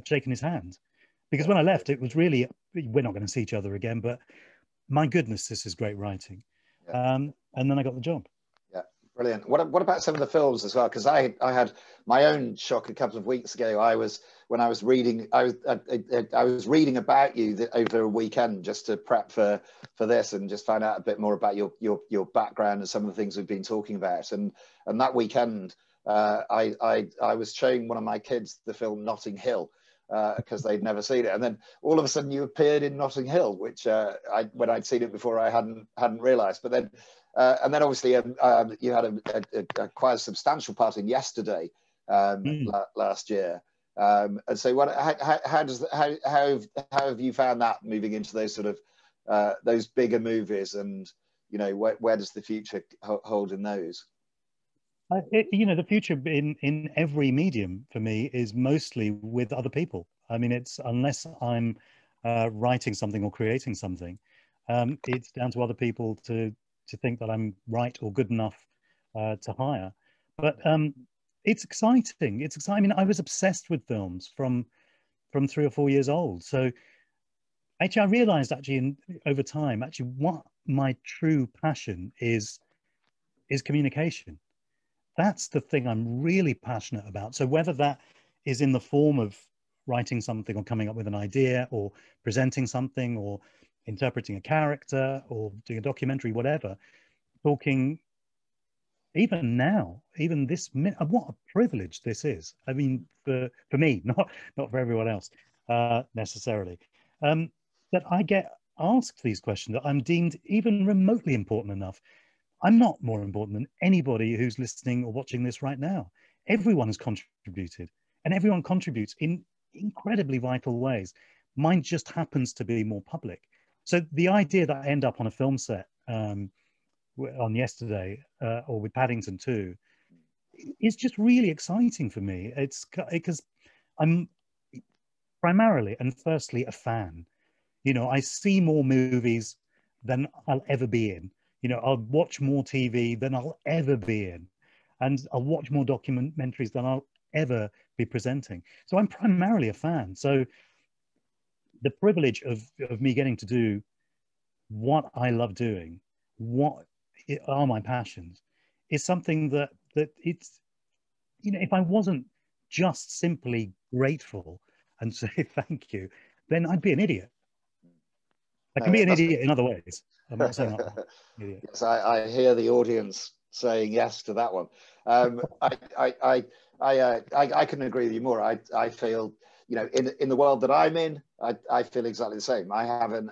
shaken his hand. Because when I left, it was really, we're not going to see each other again, but my goodness, this is great writing. Yeah. And then I got the job. Yeah, brilliant. What about some of the films as well? Because I had my own shock a couple of weeks ago. I was reading about you over a weekend just to prep for this, and just find out a bit more about your background and some of the things we've been talking about. And that weekend, I was showing one of my kids the film Notting Hill, because they'd never seen it, and then all of a sudden you appeared in Notting Hill, which when I'd seen it before I hadn't realised. But then and then obviously you had a quite a substantial part in Yesterday last year. And so how have you found that, moving into those sort of those bigger movies, and where does the future hold in those? The future in every medium for me is mostly with other people. I mean, it's, unless I'm writing something or creating something, it's down to other people to think that I'm right or good enough to hire. But it's exciting. It's exciting. I mean, I was obsessed with films from 3 or 4 years old. So actually, I realized over time, what my true passion is communication. That's the thing I'm really passionate about. So whether that is in the form of writing something or coming up with an idea or presenting something or interpreting a character or doing a documentary, whatever, talking, even now, even this minute, what a privilege this is. I mean, for me, not for everyone else necessarily, that I get asked these questions, that I'm deemed even remotely important enough. I'm not more important than anybody who's listening or watching this right now. Everyone has contributed, and everyone contributes in incredibly vital ways. Mine just happens to be more public. So the idea that I end up on a film set on Yesterday or with Paddington 2 is just really exciting for me. It's because I'm primarily and firstly a fan. I see more movies than I'll ever be in. I'll watch more TV than I'll ever be in, and I'll watch more documentaries than I'll ever be presenting. So I'm primarily a fan. So the privilege of me getting to do what I love doing, what are my passions, is something that it's, if I wasn't just simply grateful and say thank you, then I'd be an idiot. I can be an idiot in other ways. I'm not saying I'm an idiot. Yes, I hear the audience saying yes to that one. I couldn't agree with you more. I feel, in the world that I'm in, I feel exactly the same. I have an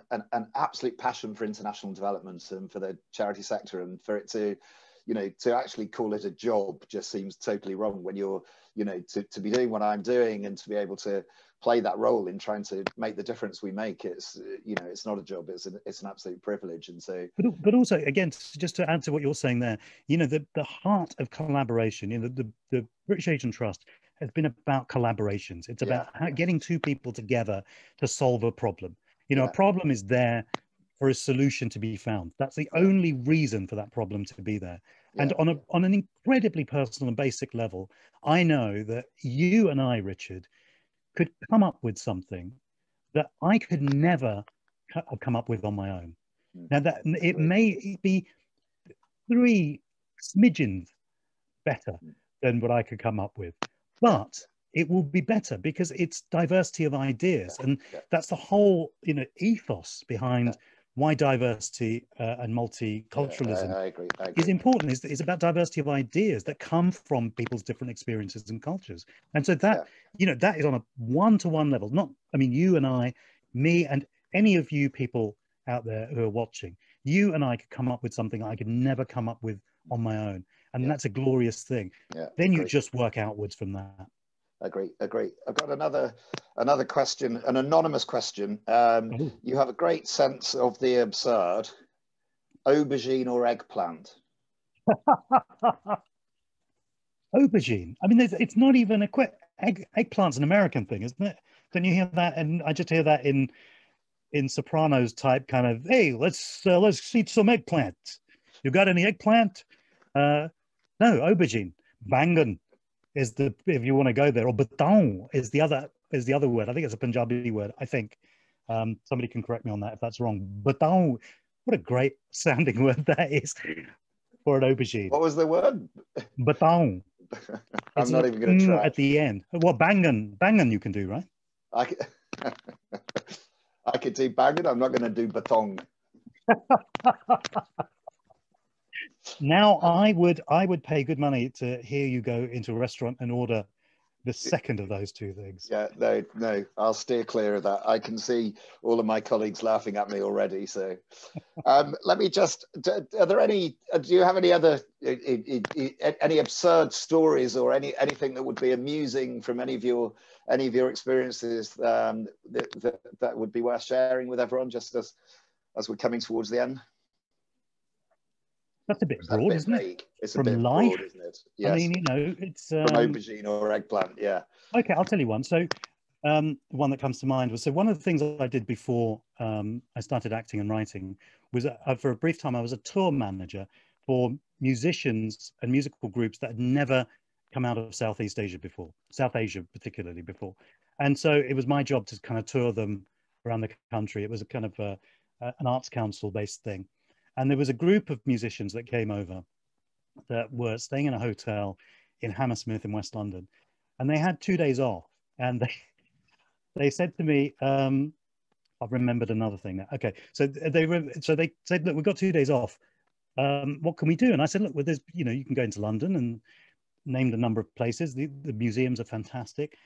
absolute passion for international development and for the charity sector, and for it to, to actually call it a job just seems totally wrong when you're, to be doing what I'm doing and to be able to play that role in trying to make the difference we make. It's, it's not a job, it's an absolute privilege. And so, but also, again, just to add to what you're saying there, the heart of collaboration, the British Asian Trust has been about collaborations. It's about getting two people together to solve a problem. A problem is there for a solution to be found. That's the only reason for that problem to be there. And on an incredibly personal and basic level, I know that you and I, Richard, could come up with something that I could never have come up with on my own. Now, that it may be 3 smidgens better than what I could come up with, but it will be better because it's diversity of ideas. And that's the whole, ethos behind why diversity and multiculturalism I agree. is important. Is about diversity of ideas that come from people's different experiences and cultures. And so that, that is on a one-to-one level. Not, you and I, me and any of you people out there who are watching, you and I could come up with something I could never come up with on my own. And that's a glorious thing. Then you just work outwards from that. Agree. I've got another question, an anonymous question. You have a great sense of the absurd. Aubergine or eggplant? Aubergine. It's not even a eggplant's an American thing, isn't it? Don't you hear that? And I just hear that in Sopranos type kind of, hey, let's eat some eggplant. You got any eggplant? No, aubergine. Bangan is the, if you want to go there, or batong is the other word. I think it's a Punjabi word. I think somebody can correct me on that if that's wrong. Batong, what a great sounding word that is for an aubergine. What was the word? Batong. I'm not even going to try at the end. Well, bangan you can do, right? I could do bangan. I'm not going to do batong. Now, I would pay good money to hear you go into a restaurant and order the second of those two things. Yeah, no, I'll steer clear of that. I can see all of my colleagues laughing at me already. So let me just, do you have any other, any absurd stories or anything that would be amusing from any of your experiences that would be worth sharing with everyone, just as we're coming towards the end? That's a bit broad, isn't it? It's from a bit life, broad, isn't it? Yes. I mean, you know, it's from aubergine or eggplant, yeah. Okay, I'll tell you one. So the one that comes to mind was, so one of the things I did before I started acting and writing was for a brief time I was a tour manager for musicians and musical groups that had never come out of Southeast Asia before, South Asia particularly before. And so it was my job to kind of tour them around the country. It was a kind of an arts council based thing. And there was a group of musicians that came over that were staying in a hotel in Hammersmith in West London. And they had 2 days off. And they said to me, I've remembered another thing now. Okay, so they said, look, we've got 2 days off. What can we do? And I said, look, well, there's, you know, you can go into London, and named a number of places. The museums are fantastic.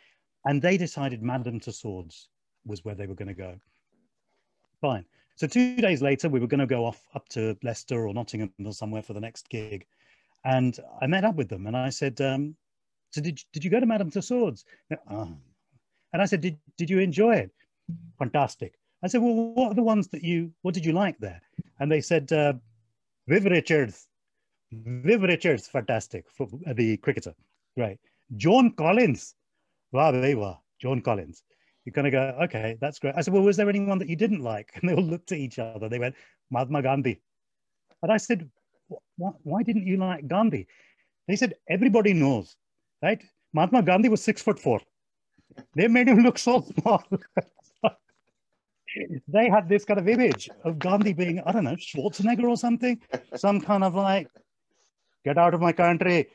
And they decided Madame Tussauds was where they were going to go. Fine. So 2 days later, we were going to go off up to Leicester or Nottingham or somewhere for the next gig. And I met up with them and I said, so did you go to Madame Tussauds? And I said, did you enjoy it? Fantastic. I said, well, what did you like there? And they said, Viv Richards, fantastic, for the cricketer. Great. John Collins, wow, John Collins. You're going to go, okay, that's great. I said, well, was there anyone that you didn't like? And they all looked at each other. They went, Mahatma Gandhi. And I said, why didn't you like Gandhi? They said, everybody knows, right? Mahatma Gandhi was 6'4". They made him look so small. They had this kind of image of Gandhi being, I don't know, Schwarzenegger or something, some kind of like, get out of my country,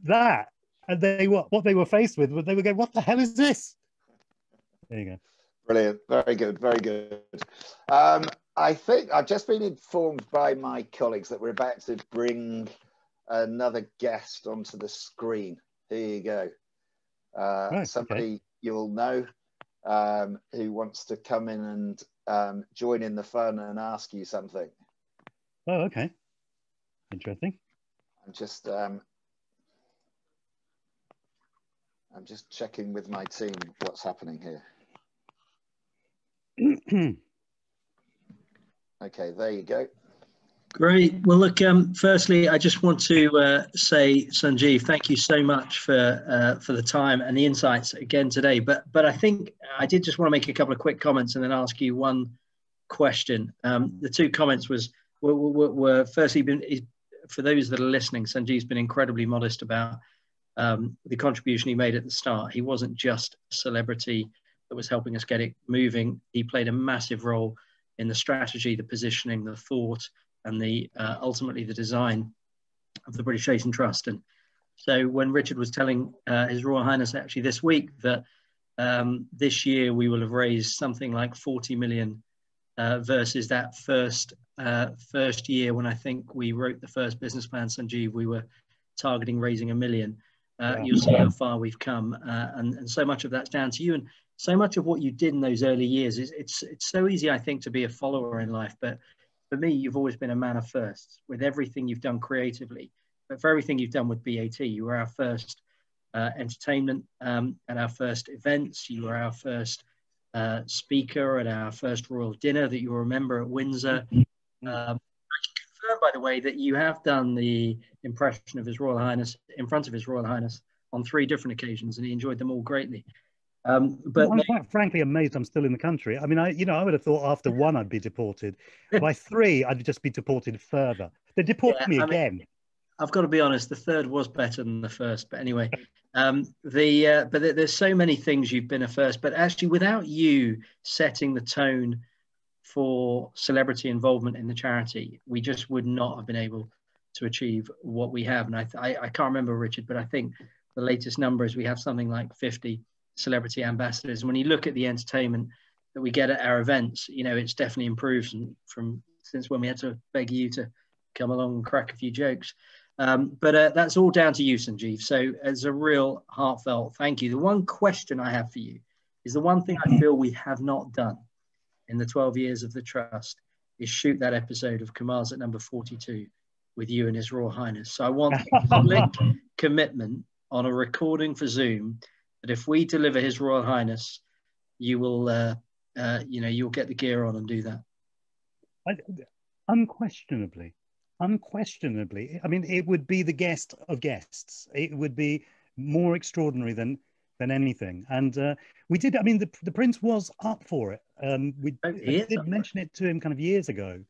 that. And what they were faced with, they would go, what the hell is this? There you go. Brilliant. Very good. Very good. I think I've just been informed by my colleagues that we're about to bring another guest onto the screen. Here you go. Right, somebody you'll know who wants to come in and join in the fun and ask you something. Oh, okay. Interesting. I'm just checking with my team what's happening here. Okay, there you go. Great. Well, look, firstly, I just want to say, Sanjeev, thank you so much for the time and the insights again today. But I think I did just want to make a couple of quick comments and then ask you one question. The two comments were firstly, for those that are listening, Sanjeev's been incredibly modest about the contribution he made at the start. He wasn't just a celebrity that was helping us get it moving. He played a massive role in the strategy, the positioning, the thought, and the ultimately the design of the British Asian Trust. And so when Richard was telling His Royal Highness actually this week that this year we will have raised something like 40 million versus that first year when I think we wrote the first business plan, Sanjeev, we were targeting raising $1 million. You'll see how far we've come, and so much of that's down to you, and so much of what you did in those early years is it's so easy, I think, to be a follower in life, but for me, you've always been a man of firsts with everything you've done creatively, but for everything you've done with BAT. You were our first entertainment at our first events. You were our first speaker at our first royal dinner that you'll remember at Windsor. I can confirm, by the way, that you have done the impression of His Royal Highness in front of His Royal Highness on 3 different occasions, and he enjoyed them all greatly. But I'm quite frankly amazed I'm still in the country. I mean, I would have thought after one I'd be deported. By three, I'd just be deported further. They deport me again. I've got to be honest, the third was better than the first. But anyway, but there's so many things you've been a first. But actually, without you setting the tone for celebrity involvement in the charity, we just would not have been able to achieve what we have. And I can't remember, Richard, but I think the latest number is we have something like 50 celebrity ambassadors. And when you look at the entertainment that we get at our events, it's definitely improved from since when we had to beg you to come along and crack a few jokes. But that's all down to you, Sanjeev. So as a real heartfelt thank you. The one question I have for you is the one thing I feel we have not done in the 12 years of the Trust is shoot that episode of Kamal's at number 42 with you and His Royal Highness. So I want a public commitment on a recording for Zoom that if we deliver His Royal Highness, you will, you'll get the gear on and do that. Unquestionably. I mean, it would be the guest of guests. It would be more extraordinary than anything. And we did. I mean, the Prince was up for it. We did mention it to him kind of years ago,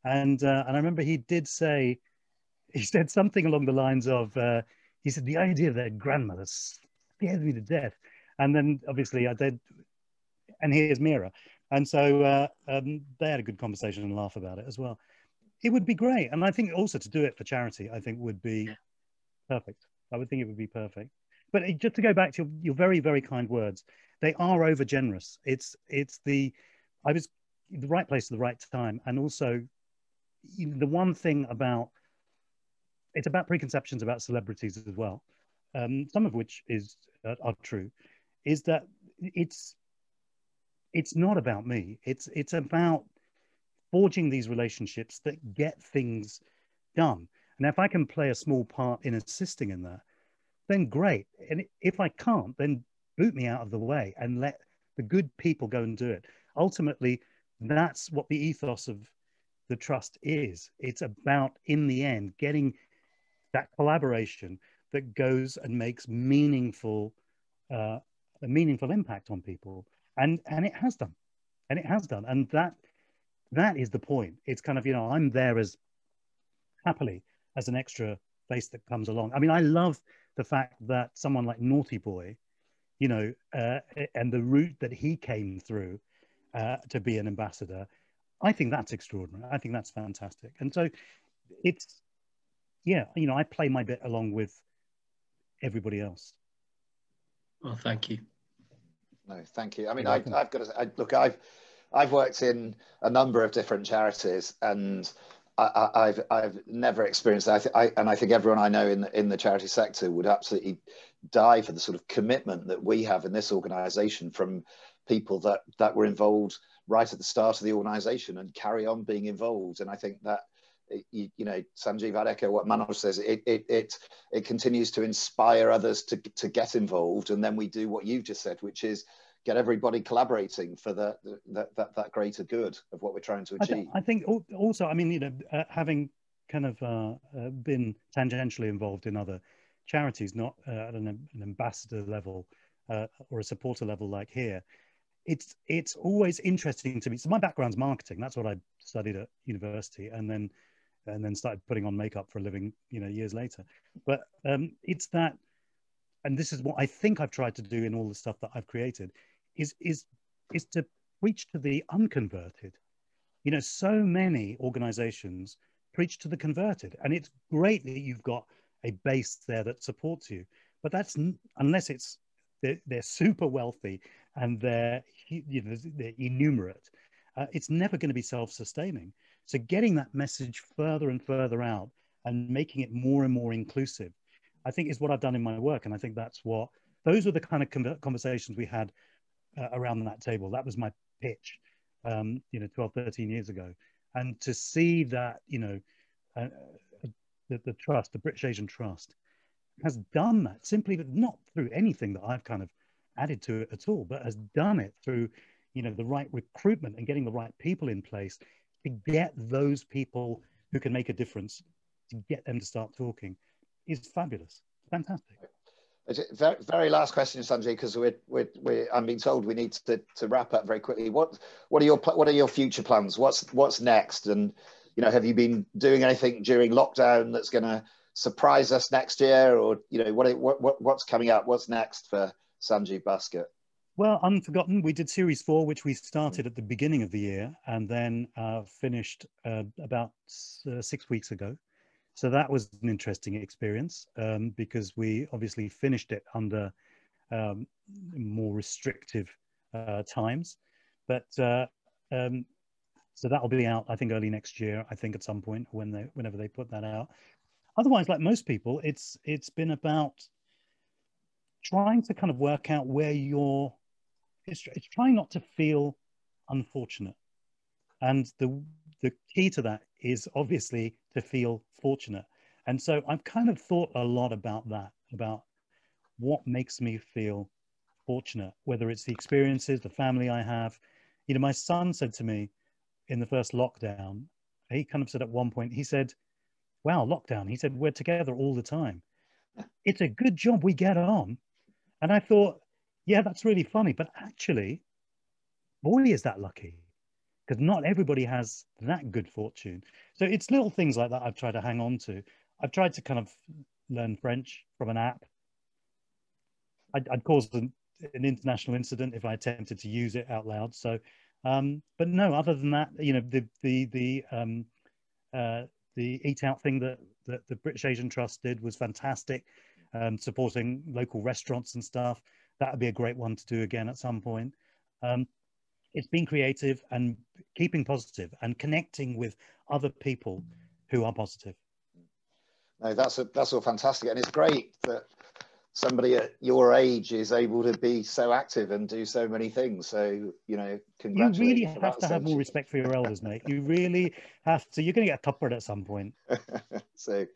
and I remember he said something along the lines of, he said the idea of their grandmother scared me to death, and then obviously I did, and here's Mira, and so they had a good conversation and laugh about it as well. It would be great, and I think also to do it for charity, I think would be perfect. I would think it would be perfect. But just to go back to your very, very kind words, they are over generous. I was in the right place at the right time. And also the one thing it's about preconceptions about celebrities as well. Some of which are true, is that it's not about me. It's about forging these relationships that get things done. And if I can play a small part in assisting in that, then great. And if I can't, then boot me out of the way and let the good people go and do it. Ultimately, that's what the ethos of the Trust is. It's about, in the end, getting that collaboration that goes and makes a meaningful impact on people. And it has done. And that is the point. It's kind of, I'm there as happily as an extra face that comes along. I mean, I love the fact that someone like Naughty Boy, and the route that he came through to be an ambassador, I think that's extraordinary. I think that's fantastic. And so I play my bit along with everybody else. Well, thank you. No, thank you. I mean, I've got to say, look, I've worked in a number of different charities, and I've never experienced that. And I think everyone I know in the charity sector would absolutely die for the sort of commitment that we have in this organisation from people that were involved right at the start of the organisation and carry on being involved. And I think that, Sanjeev, I'd echo what Manoj says. It continues to inspire others to get involved, and then we do what you've just said, which is get everybody collaborating for that greater good of what we're trying to achieve. I think also, I mean, having kind of been tangentially involved in other charities, not at an ambassador level or a supporter level like here, it's always interesting to me. So my background's marketing. That's what I studied at university, and then started putting on makeup for a living, years later. But it's that, and this is what I think I've tried to do in all the stuff that I've created, is to preach to the unconverted. So many organizations preach to the converted, and it's great that you've got a base there that supports you, but that's unless they're super wealthy and they're innumerate, it's never going to be self-sustaining. So getting that message further and further out and making it more and more inclusive, I think, is what I've done in my work. And I think those were the kind of conversations we had around that table. That was my pitch, 12, 13 years ago. And to see that, the Trust, the British Asian Trust, has done that simply, but not through anything that I've kind of added to it at all, but has done it through, the right recruitment and getting the right people in place to get those people who can make a difference, to get them to start talking, is fabulous. Fantastic. Very, very last question, Sanjay, because I'm being told we need to wrap up very quickly. What are your future plans? What's next? And have you been doing anything during lockdown that's going to surprise us next year, or what's coming up? What's next for Sanjeev Bhaskar? Well, Unforgotten, we did series 4, which we started at the beginning of the year and then finished about 6 weeks ago. So that was an interesting experience because we obviously finished it under more restrictive times. But so that'll be out, I think, early next year, I think at some point whenever they put that out. Otherwise, like most people, it's been about trying to kind of work out where it's trying not to feel unfortunate. And the key to that is obviously to feel fortunate. And so I've kind of thought a lot about that, about what makes me feel fortunate, whether it's the experiences, the family I have. My son said to me in the first lockdown, he kind of said at one point, he said, wow, lockdown. He said, we're together all the time. It's a good job we get on. And I thought, yeah, that's really funny. But actually, boy, is that lucky. Because not everybody has that good fortune. So it's little things like that I've tried to hang on to. I've tried to kind of learn French from an app. I'd cause an international incident if I attempted to use it out loud. So, but no, other than that, the Eat Out thing that the British Asian Trust did was fantastic, supporting local restaurants and stuff. That would be a great one to do again at some point. It's been creative and keeping positive and connecting with other people who are positive. No, that's all fantastic, and it's great that somebody at your age is able to be so active and do so many things. So congratulations. You really have to have more respect for your elders, mate. You really have to. You're going to get tuppered at some point. So.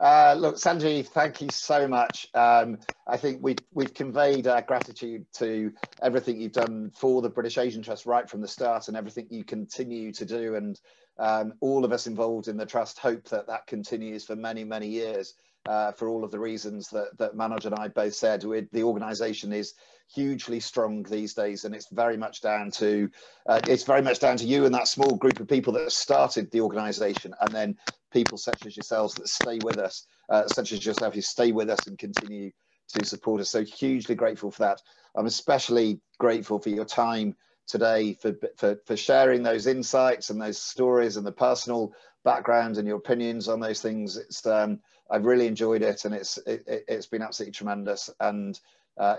Look, Sanjeev, thank you so much. I think we've conveyed our gratitude to everything you've done for the British Asian Trust right from the start, and everything you continue to do. And all of us involved in the Trust hope that continues for many, many years. For all of the reasons that Manoj and I both said. The organisation is hugely strong these days, and it's very much down to you and that small group of people that have started the organisation, and then people such as yourselves that stay with us, such as yourself, who stay with us and continue to support us. So hugely grateful for that. I'm especially grateful for your time today, for sharing those insights and those stories and the personal background and your opinions on those things. I've really enjoyed it, and it's been absolutely tremendous, and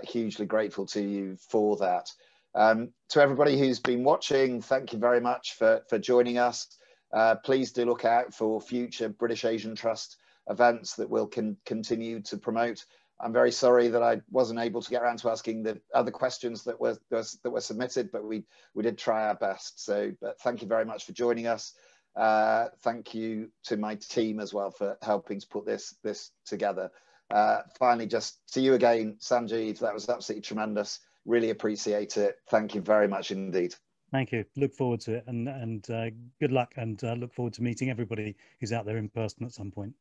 hugely grateful to you for that. To everybody who's been watching, thank you very much for joining us. Please do look out for future British Asian Trust events that we'll continue to promote. I'm very sorry that I wasn't able to get around to asking the other questions that were submitted, but we did try our best. So, but thank you very much for joining us. Thank you to my team as well for helping to put this together. Finally, just to you again, Sanjeev, that was absolutely tremendous. Really appreciate it. Thank you very much indeed. Thank you. Look forward to it, and good luck, and look forward to meeting everybody who's out there in person at some point.